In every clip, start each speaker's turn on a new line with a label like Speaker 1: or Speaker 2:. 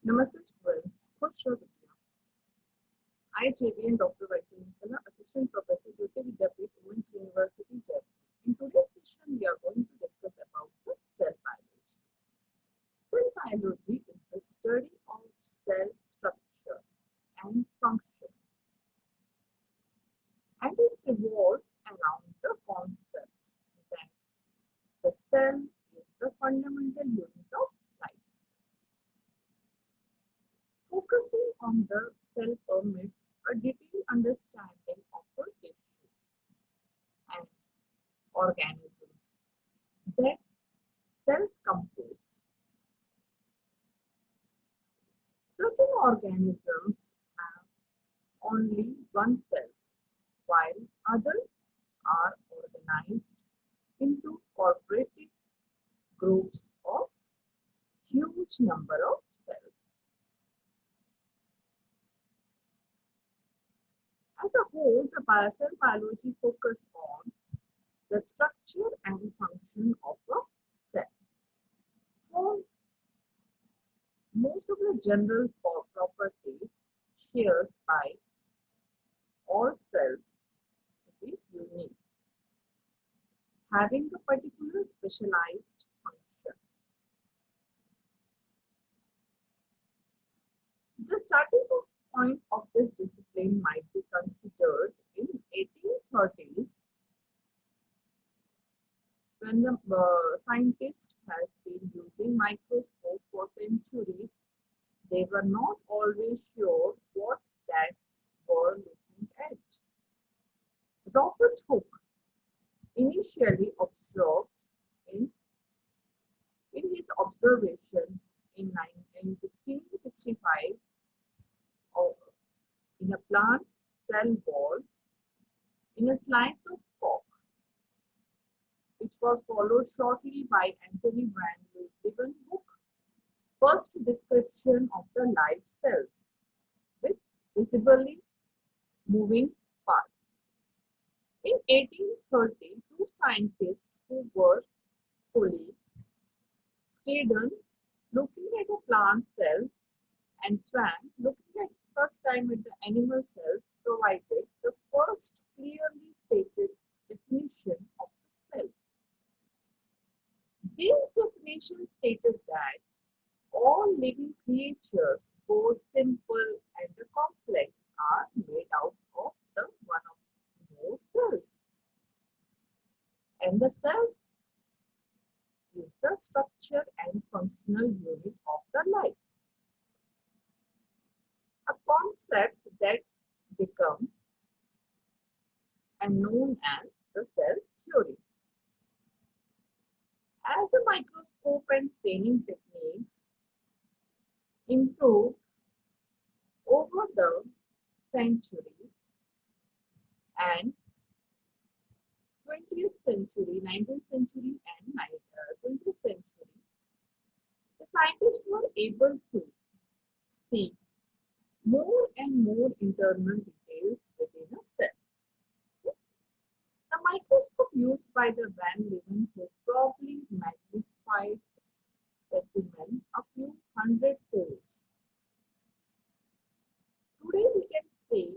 Speaker 1: Namaste students. First show Vidya. I, JV and Dr. Chandrakala, Assistant Professor Jyoti Vidyapeeth, Women's University, Jaipur. In today's session, we are going to discuss about the cell biology. Cell biology is the study of cell structure and function, and it revolves around the concept that the cell is the fundamental unit of life. Focusing on the cell permits a detailed understanding of the tissue and organisms that cells compose. Certain organisms have only one cell, while others are organized into cooperative groups of huge number of cells. As a whole, the cell biology focuses on the structure and function of a cell. For most of the general properties shared by all cells to be unique, having a particular specialized function. The starting point of this discipline might be considered in 1830s when the scientist has been using microscope for centuries. They were not always sure what that were looking at. Robert Hooke initially observed in his observation in 1665 in a plant cell wall in a slice of cork, which was followed shortly by Anthony Van Leeuwenhoek's first description of the live cell with visibly moving parts. In 1830, two scientists who were colleagues, Sladen looking at a plant cell and Swan looking at first time at the animal cells, provided the first clearly stated definition of the cell. These definitions stated that all living creatures, both simple and complex, are made out of the one of more cells. And the cell is the structure and functional unit of the life. A concept that becomes and known as the cell theory. As the microscope and staining techniques improved over the centuries and 20th century, 19th century and 20th century, the scientists were able to see more and more internal details within a cell. The microscope used by the Van Leeuwenhoek probably magnified specimen a few hundred folds. Today we can say,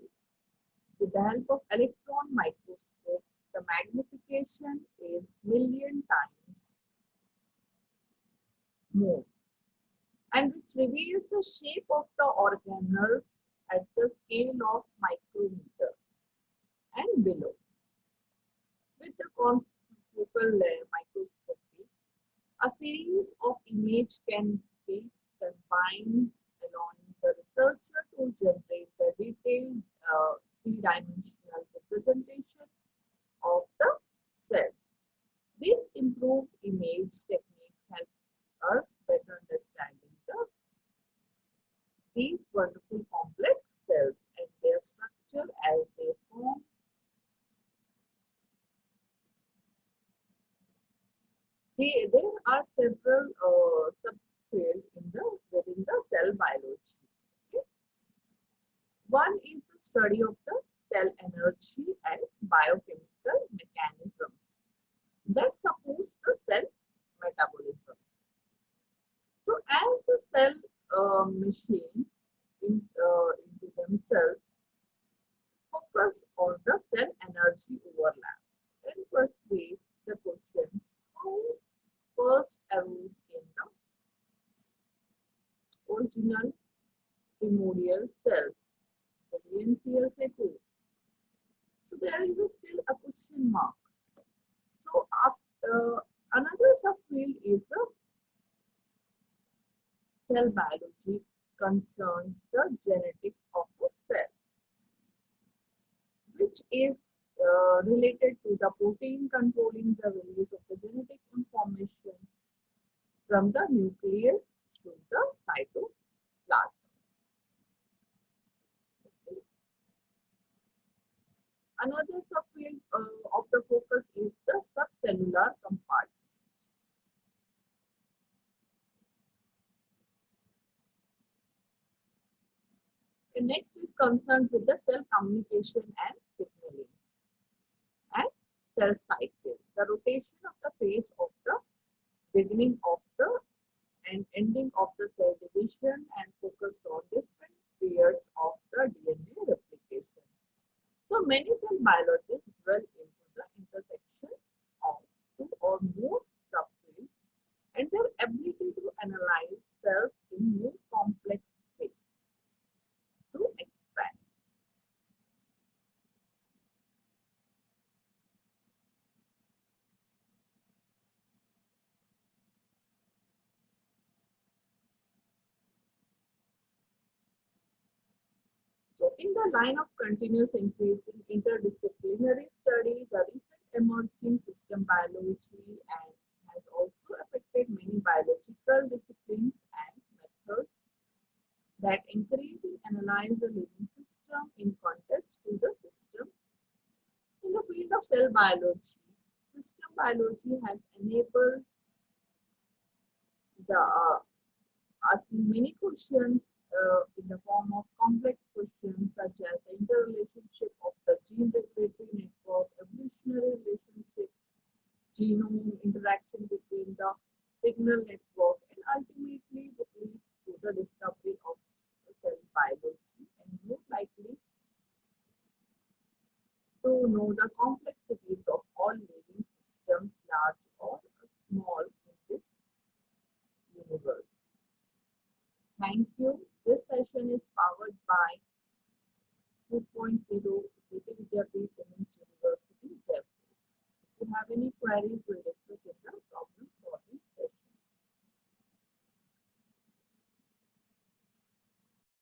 Speaker 1: with the help of electron microscope, the magnification is million times more, and which reveals the shape of the organelles at the scale of micrometer and below. With the confocal microscopy, a series of images can be combined, allowing the researcher to generate the detailed three-dimensional representation of the cell. This improved image techniques help us better understanding these wonderful complex cells and their structure as they form. There are several subfields within the cell biology. Okay? One is the study of the cell energy and biochemical mechanisms that support the cell metabolism. So as the cell machine into themselves focus on the cell energy overlaps and persuade the question how first arose in the original primordial cells billions years ago. So there is still a question mark. So another subfield is the cell biology concerns the genetics of the cell, which is related to the protein controlling the release of the genetic information from the nucleus to the cytoplasm. Another subfield of the focus is the subcellular compartment. The next is concerned with the cell communication and signaling and cell cycle. The rotation of the phase of the beginning of the and ending of the cell division and focused on different periods of the DNA replication. So many cell biologists dwell into the intersection of two or more subfields and their ability to analyze cells in more complex ways to expand. So in the line of continuous increase in interdisciplinary study, the recent emerging system biology and has also affected many biological disciplines and methods that encourage and analyze the living system in context to the system. In the field of cell biology, system biology has enabled the asking many questions in the form of complex questions such as the interrelationship of the gene regulatory network, evolutionary relationship, genome interaction between the signal network, and ultimately it leads to the discovery of cell biology and more likely to know the complexities of all living systems, large or small, in this universe. Thank you. This session is powered by 2.0 Jyoti Vidyapeeth Women's University, Jaipur. If you have any queries, we'll discuss in the problem.